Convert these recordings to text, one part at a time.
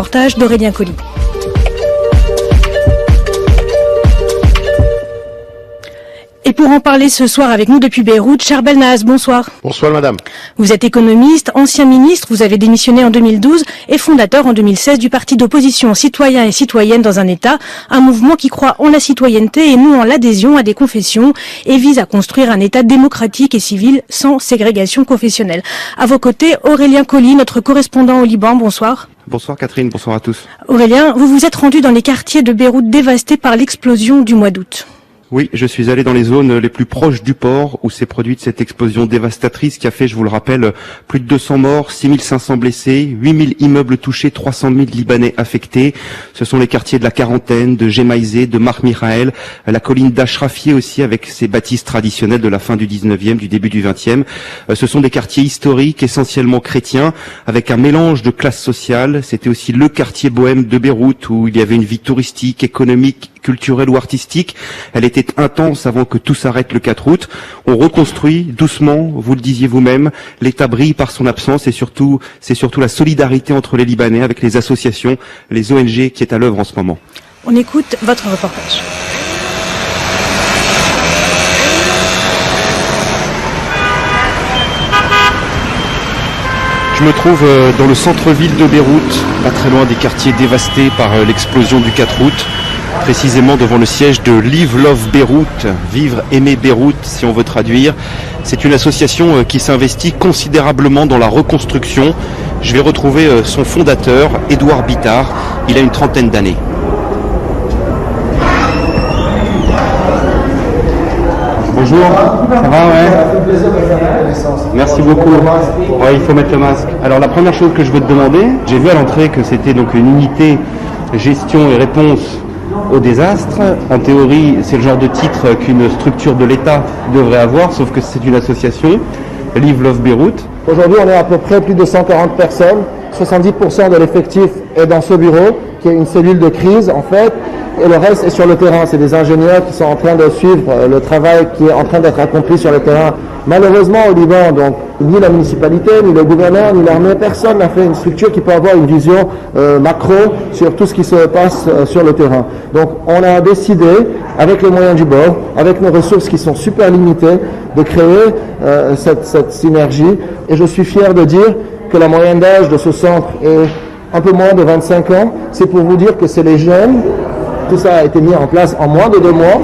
Reportage d'Aurélien Colli. Et pour en parler ce soir avec nous depuis Beyrouth, Charbel Nahas, bonsoir. Bonsoir madame. Vous êtes économiste, ancien ministre, vous avez démissionné en 2012 et fondateur en 2016 du parti d'opposition Citoyens et Citoyennes dans un État, un mouvement qui croit en la citoyenneté et non en l'adhésion à des confessions et vise à construire un État démocratique et civil sans ségrégation confessionnelle. À vos côtés, Aurélien Colli, notre correspondant au Liban, bonsoir. Bonsoir Catherine, bonsoir à tous. Aurélien, vous vous êtes rendu dans les quartiers de Beyrouth dévastés par l'explosion du mois d'août. Oui, je suis allé dans les zones les plus proches du port où s'est produite cette explosion dévastatrice qui a fait, je vous le rappelle, plus de 200 morts, 6500 blessés, 8000 immeubles touchés, 300 000 Libanais affectés. Ce sont les quartiers de la Quarantaine, de Gemaizé, de Marc Michael, la colline d'Ashrafieh aussi avec ses bâtisses traditionnelles de la fin du 19e, du début du 20e. Ce sont des quartiers historiques, essentiellement chrétiens, avec un mélange de classes sociales. C'était aussi le quartier bohème de Beyrouth où il y avait une vie touristique, économique, culturelle ou artistique. Elle était intense avant que tout s'arrête le 4 août. On reconstruit doucement, vous le disiez vous-même, l'État brille par son absence et surtout, c'est surtout la solidarité entre les Libanais avec les associations, les ONG qui est à l'œuvre en ce moment. On écoute votre reportage. Je me trouve dans le centre-ville de Beyrouth, pas très loin des quartiers dévastés par l'explosion du 4 août. Précisément devant le siège de Live Love Beyrouth, Vivre Aimer Beyrouth si on veut traduire. C'est une association qui s'investit considérablement dans la reconstruction. Je vais retrouver son fondateur, Édouard Bittard. Il a une trentaine d'années. Bonjour, ça va, ouais. Merci beaucoup. Ouais, il faut mettre le masque. Alors la première chose que je veux te demander, j'ai vu à l'entrée que c'était donc une unité gestion et réponse au désastre. En théorie, c'est le genre de titre qu'une structure de l'État devrait avoir, sauf que c'est une association, Live Love Beyrouth. Aujourd'hui, on est à peu près plus de 140 personnes. 70% de l'effectif est dans ce bureau, qui est une cellule de crise en fait, et le reste est sur le terrain. C'est des ingénieurs qui sont en train de suivre le travail qui est en train d'être accompli sur le terrain. Malheureusement, au Liban, donc, ni la municipalité, ni le gouverneur, ni l'armée, personne n'a fait une structure qui peut avoir une vision macro sur tout ce qui se passe sur le terrain. Donc, on a décidé, avec les moyens du bord, avec nos ressources qui sont super limitées, de créer cette synergie. Et je suis fier de dire que la moyenne d'âge de ce centre est un peu moins de 25 ans. C'est pour vous dire que c'est les jeunes. Tout ça a été mis en place en moins de 2 mois.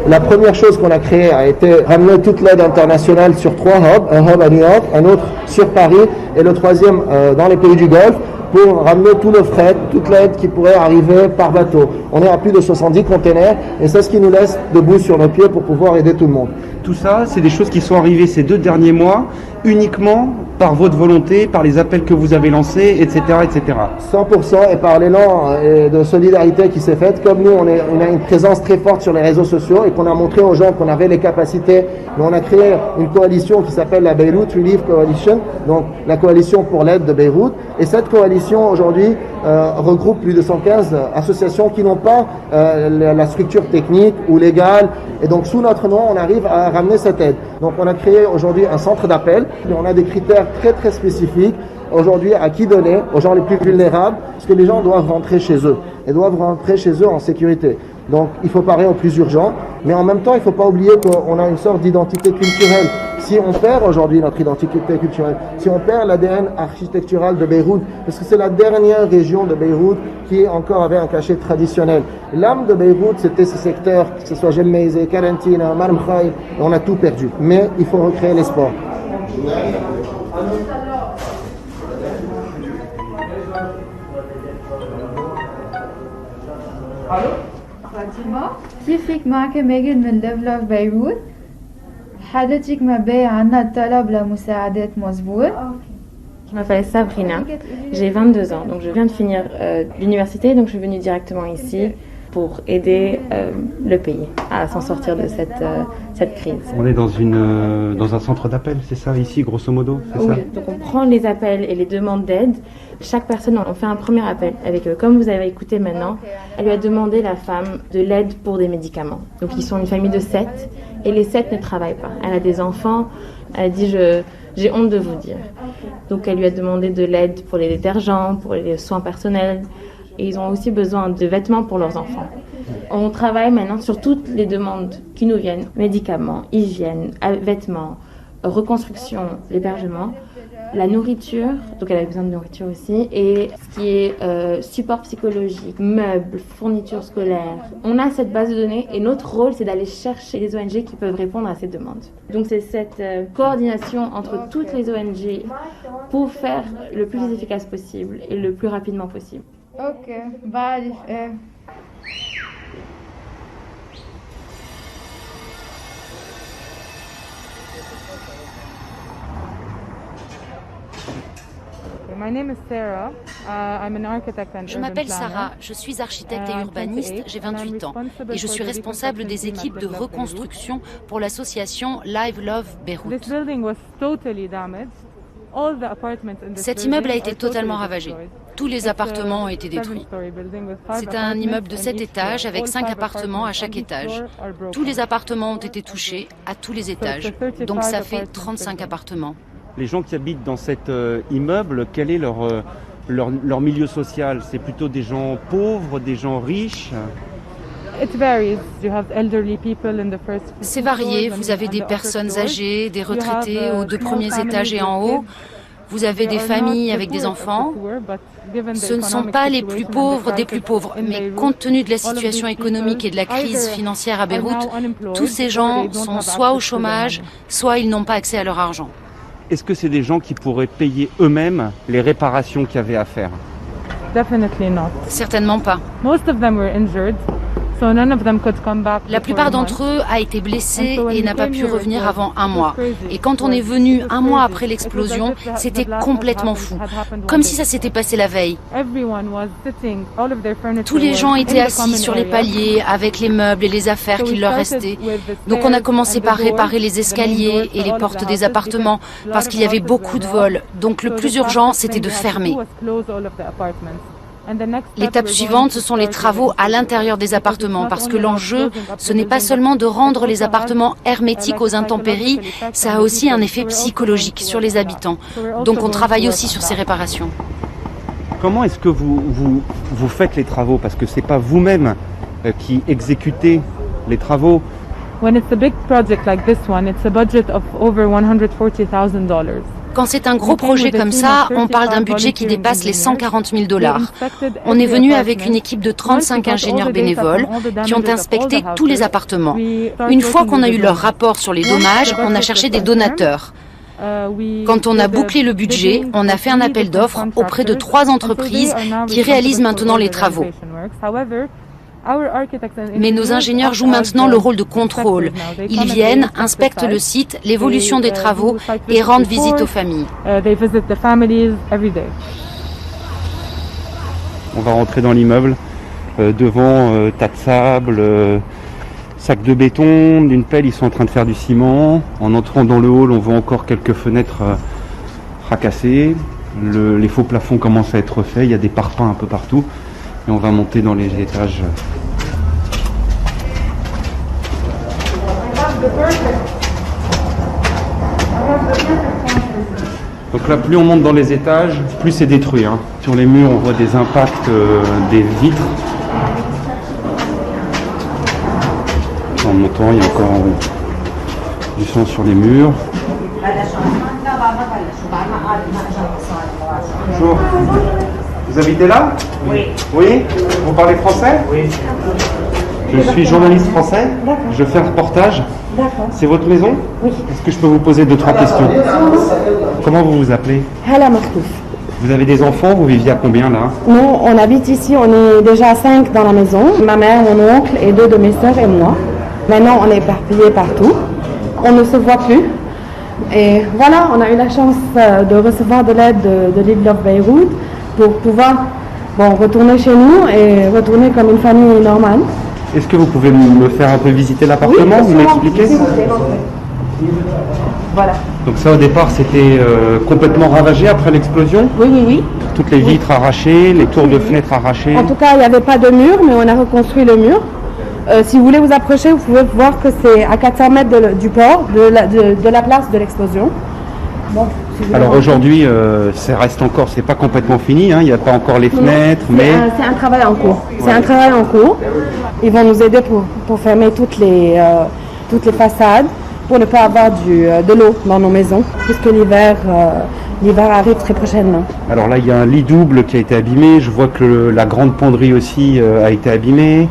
La première chose qu'on a créée a été ramener toute l'aide internationale sur 3 hubs. Un hub à New York, un autre sur Paris et le troisième dans les pays du Golfe pour ramener tout le fret, toute l'aide qui pourrait arriver par bateau. On est à plus de 70 containers et c'est ce qui nous laisse debout sur nos pieds pour pouvoir aider tout le monde. Tout ça, c'est des choses qui sont arrivées ces 2 derniers mois uniquement par votre volonté, par les appels que vous avez lancés, etc., etc. 100% et par l'élan de solidarité qui s'est faite. Comme nous, on a une présence très forte sur les réseaux sociaux et qu'on a montré aux gens qu'on avait les capacités. Mais on a créé une coalition qui s'appelle la Beirut Relief Coalition, donc la coalition pour l'aide de Beyrouth. Et cette coalition, aujourd'hui, regroupe plus de 115 associations qui n'ont pas la structure technique ou légale. Et donc, sous notre nom, on arrive à ramener cette aide. Donc, on a créé aujourd'hui un centre d'appel. On a des critères très très spécifiques aujourd'hui à qui donner, aux gens les plus vulnérables, parce que les gens doivent rentrer chez eux et doivent rentrer chez eux en sécurité. Donc il faut parler au plus urgent, mais en même temps il ne faut pas oublier qu'on a une sorte d'identité culturelle. Si on perd aujourd'hui notre identité culturelle, si on perd l'ADN architectural de Beyrouth, parce que c'est la dernière région de Beyrouth qui encore avait un cachet traditionnel. L'âme de Beyrouth, c'était ce secteur, que ce soit Gemaizé, Karantina, Marmkhaï, on a tout perdu. Mais il faut recréer l'espoir. فاطمة كيفك معك ماجد من Live Love بيروت حضرتك مبايع عنا طلب لمساعدات مظبوط. Je m'appelle Sabrina, j'ai 22 ans, donc je viens de finir l'université, donc je suis venue directement ici pour aider le pays à s'en sortir de cette crise. On est dans un centre d'appel, c'est ça ici, grosso modo, c'est Oui, ça? donc on prend les appels et les demandes d'aide. Chaque personne, on fait un premier appel avec eux. Comme vous avez écouté maintenant, elle lui a demandé, la femme, de l'aide pour des médicaments. Donc ils sont une famille de 7 et les 7 ne travaillent pas. Elle a des enfants, elle a dit j'ai honte de vous dire. Donc elle lui a demandé de l'aide pour les détergents, pour les soins personnels. Et ils ont aussi besoin de vêtements pour leurs enfants. On travaille maintenant sur toutes les demandes qui nous viennent. Médicaments, hygiène, vêtements, reconstruction, l'hébergement, la nourriture, donc elle a besoin de nourriture aussi, et ce qui est support psychologique, meubles, fournitures scolaires. On a cette base de données et notre rôle, c'est d'aller chercher les ONG qui peuvent répondre à ces demandes. Donc c'est cette coordination entre toutes les ONG pour faire le plus efficace possible et le plus rapidement possible. Ok, بعرف ايه. Je m'appelle Sarah, je suis architecte et urbaniste, j'ai 28 ans et je suis responsable des équipes de reconstruction pour l'association Live Love Beyrouth. Cet immeuble a été totalement ravagé. Tous les appartements ont été détruits. C'est un immeuble de 7 étages avec 5 appartements à chaque étage. Tous les appartements ont été touchés à tous les étages. Donc ça fait 35 appartements. Les gens qui habitent dans cet immeuble, quel est leur milieu social? C'est plutôt des gens pauvres, des gens riches? C'est varié. Vous avez des personnes âgées, des retraités aux 2 premiers étages et en haut. Vous avez des familles avec des enfants. Ce ne sont pas les plus pauvres des plus pauvres, mais compte tenu de la situation économique et de la crise financière à Beyrouth, tous ces gens sont soit au chômage, soit ils n'ont pas accès à leur argent. Est-ce que c'est des gens qui pourraient payer eux-mêmes les réparations qu'il y avait à faire? Certainement pas. La plupart d'entre eux a été blessé et n'a pas pu revenir avant 1 mois. Et quand on est venu 1 mois après l'explosion, c'était complètement fou. Comme si ça s'était passé la veille. Tous les gens étaient assis sur les paliers avec les meubles et les affaires qu'il leur restait. Donc on a commencé par réparer les escaliers et les portes des appartements parce qu'il y avait beaucoup de vols. Donc le plus urgent, c'était de fermer. L'étape suivante, ce sont les travaux à l'intérieur des appartements, parce que l'enjeu, ce n'est pas seulement de rendre les appartements hermétiques aux intempéries, ça a aussi un effet psychologique sur les habitants. Donc on travaille aussi sur ces réparations. Comment est-ce que vous faites les travaux? Parce que ce n'est pas vous-même qui exécutez les travaux. Quand c'est un gros projet comme ça, on parle d'un budget qui dépasse les $140 000. On est venu avec une équipe de 35 ingénieurs bénévoles qui ont inspecté tous les appartements. Une fois qu'on a eu leur rapport sur les dommages, on a cherché des donateurs. Quand on a bouclé le budget, on a fait un appel d'offres auprès de 3 entreprises qui réalisent maintenant les travaux. Mais nos ingénieurs jouent maintenant le rôle de contrôle. Ils viennent, inspectent le site, l'évolution des travaux et rendent visite aux familles. On va rentrer dans l'immeuble. Devant, tas de sable, sac de béton, d'une pelle, ils sont en train de faire du ciment. En entrant dans le hall, on voit encore quelques fenêtres fracassées. Les faux plafonds commencent à être faits, il y a des parpaings un peu partout. Et on va monter dans les étages. Donc là, plus on monte dans les étages, plus c'est détruit. Sur les murs, on voit des impacts des vitres. En montant, il y a encore du sang sur les murs. Bonjour. Vous habitez là? Oui. Oui? Vous parlez français? Oui. Je suis journaliste français. Je fais un reportage. D'accord. C'est votre maison? Oui. Est-ce que je peux vous poser 2-3 questions? Comment vous vous appelez? Hala Martouf. Vous avez des enfants? Vous viviez à combien là? Nous, on habite ici, on est déjà 5 dans la maison. Ma mère, mon oncle et 2 de mes soeurs et moi. Maintenant, on est éparpillés partout. On ne se voit plus. Et voilà, on a eu la chance de recevoir de l'aide de Live Love Beyrouth pour pouvoir retourner chez nous et retourner comme une famille normale. Est-ce que vous pouvez me faire un peu visiter l'appartement? Vous m'expliquez? Voilà. Donc ça au départ c'était complètement ravagé après l'explosion? Oui. Toutes les vitres arrachées, les tours de fenêtres arrachées. En tout cas, il n'y avait pas de mur, mais on a reconstruit le mur. Si vous voulez vous approcher, vous pouvez voir que c'est à 400 mètres du port, de la place de l'explosion. Bon, Alors aujourd'hui, ça reste encore, c'est pas complètement fini, hein, il n'y a pas encore les fenêtres, mais... C'est un travail en cours. C'est un travail en cours. Ils vont nous aider pour fermer toutes les façades, pour ne pas avoir de l'eau dans nos maisons, puisque l'hiver arrive très prochainement. Alors là, il y a un lit double qui a été abîmé, je vois que la grande penderie aussi a été abîmée.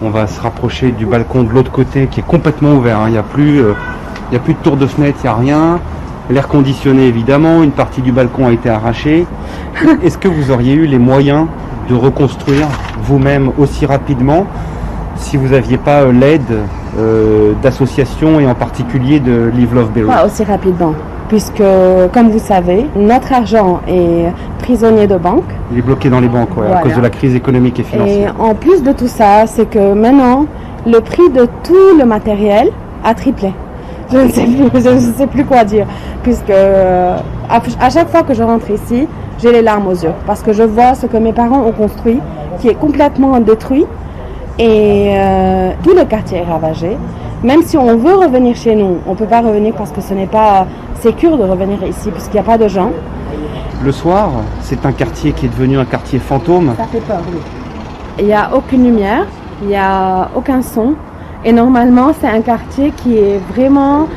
On va se rapprocher du balcon de l'autre côté qui est complètement ouvert, hein. Il n'y a plus de tour de fenêtre, il n'y a rien. L'air conditionné évidemment, une partie du balcon a été arrachée. Est-ce que vous auriez eu les moyens de reconstruire vous-même aussi rapidement si vous n'aviez pas l'aide d'associations et en particulier de Live Love Beirut? Pas aussi rapidement, puisque comme vous savez, notre argent est prisonnier de banque. Il est bloqué dans les banques, ouais, voilà. À cause de la crise économique et financière. Et en plus de tout ça, c'est que maintenant, le prix de tout le matériel a triplé. Je ne sais plus quoi dire, puisque à chaque fois que je rentre ici, j'ai les larmes aux yeux, parce que je vois ce que mes parents ont construit, qui est complètement détruit, et tout le quartier est ravagé. Même si on veut revenir chez nous, on ne peut pas revenir parce que ce n'est pas sécure de revenir ici, puisqu'il n'y a pas de gens. Le soir, c'est un quartier qui est devenu un quartier fantôme. Ça fait peur, oui. Il n'y a aucune lumière, il n'y a aucun son. Et normalement, c'est un quartier qui est vraiment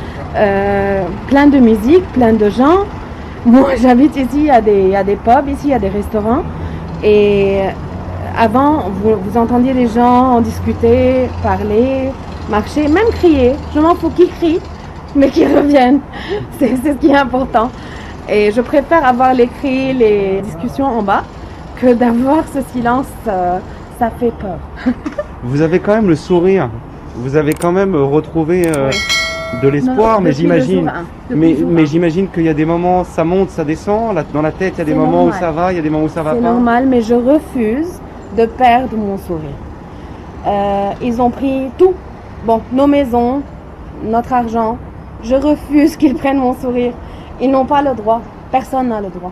plein de musique, plein de gens. Moi, j'habite ici, il y a des pubs, ici, il y a des restaurants. Et avant, vous entendiez les gens en discuter, parler, marcher, même crier. Je m'en fous qu'ils crient, mais qu'ils reviennent. C'est ce qui est important. Et je préfère avoir les cris, les discussions en bas, que d'avoir ce silence, ça fait peur. Vous avez quand même le sourire. Vous avez quand même retrouvé de l'espoir, mais j'imagine, j'imagine qu'il y a des moments, ça monte, ça descend. Là, dans la tête, il y a des moments où ça va, il y a des moments où ça va pas. C'est normal, mais je refuse de perdre mon sourire. Ils ont pris tout. Bon, nos maisons, notre argent. Je refuse qu'ils prennent mon sourire. Ils n'ont pas le droit. Personne n'a le droit.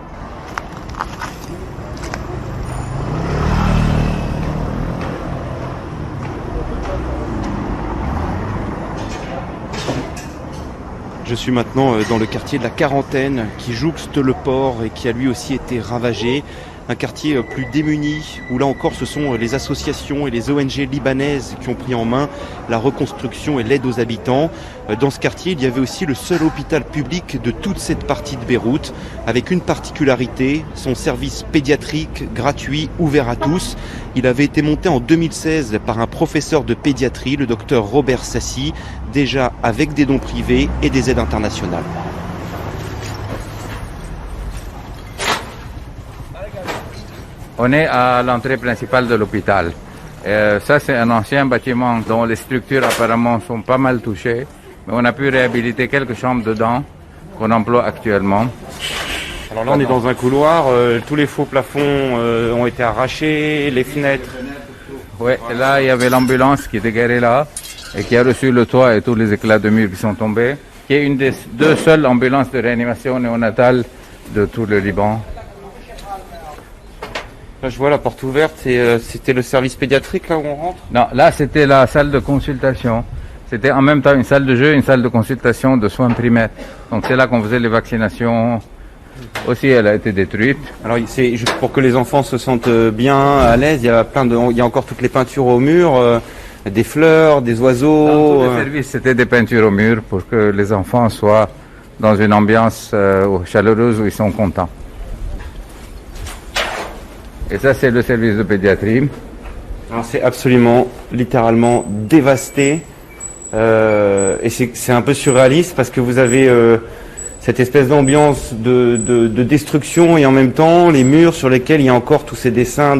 Je suis maintenant dans le quartier de la Quarantaine qui jouxte le port et qui a lui aussi été ravagé. Un quartier plus démuni où là encore ce sont les associations et les ONG libanaises qui ont pris en main la reconstruction et l'aide aux habitants. Dans ce quartier, il y avait aussi le seul hôpital public de toute cette partie de Beyrouth avec une particularité, son service pédiatrique gratuit ouvert à tous. Il avait été monté en 2016 par un professeur de pédiatrie, le docteur Robert Sassi, déjà avec des dons privés et des aides internationales. On est à l'entrée principale de l'hôpital. Ça, c'est un ancien bâtiment dont les structures apparemment sont pas mal touchées. Mais on a pu réhabiliter quelques chambres dedans qu'on emploie actuellement. Alors là, on est dans un couloir. Tous les faux plafonds ont été arrachés, les fenêtres. Oui, et là, il y avait l'ambulance qui était garée là et qui a reçu le toit et tous les éclats de murs qui sont tombés. Qui est une des deux seules ambulances de réanimation néonatale de tout le Liban. Là, je vois la porte ouverte, c'était le service pédiatrique là où on rentre? Non, là c'était la salle de consultation. C'était en même temps une salle de jeu, une salle de consultation de soins primaires. Donc c'est là qu'on faisait les vaccinations. Aussi, elle a été détruite. Alors c'est juste pour que les enfants se sentent bien, à l'aise. Il y a encore toutes les peintures au mur, des fleurs, des oiseaux. Dans tous les services, c'était des peintures au mur pour que les enfants soient dans une ambiance chaleureuse où ils sont contents. Et ça, c'est le service de pédiatrie. Alors c'est absolument, littéralement dévasté. Et c'est un peu surréaliste parce que vous avez cette espèce d'ambiance de destruction et en même temps les murs sur lesquels il y a encore tous ces dessins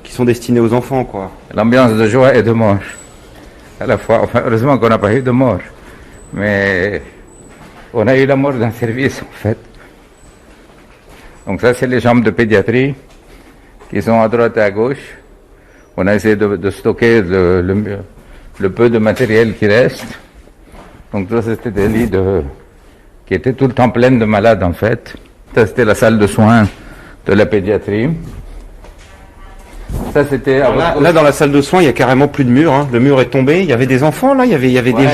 qui sont destinés aux enfants, quoi. L'ambiance de joie et de mort à la fois. Enfin, heureusement qu'on n'a pas eu de mort, mais on a eu la mort d'un service en fait. Donc ça, c'est les chambres de pédiatrie qui sont à droite et à gauche. On a essayé de stocker le peu de matériel qui reste. Donc ça, c'était des lits qui étaient tout le temps pleins de malades en fait. Ça, c'était la salle de soins de la pédiatrie. Ça, c'était... Là, dans la salle de soins, il y a carrément plus de mur, hein. Le mur est tombé. Il y avait des enfants là, il y avait des gens.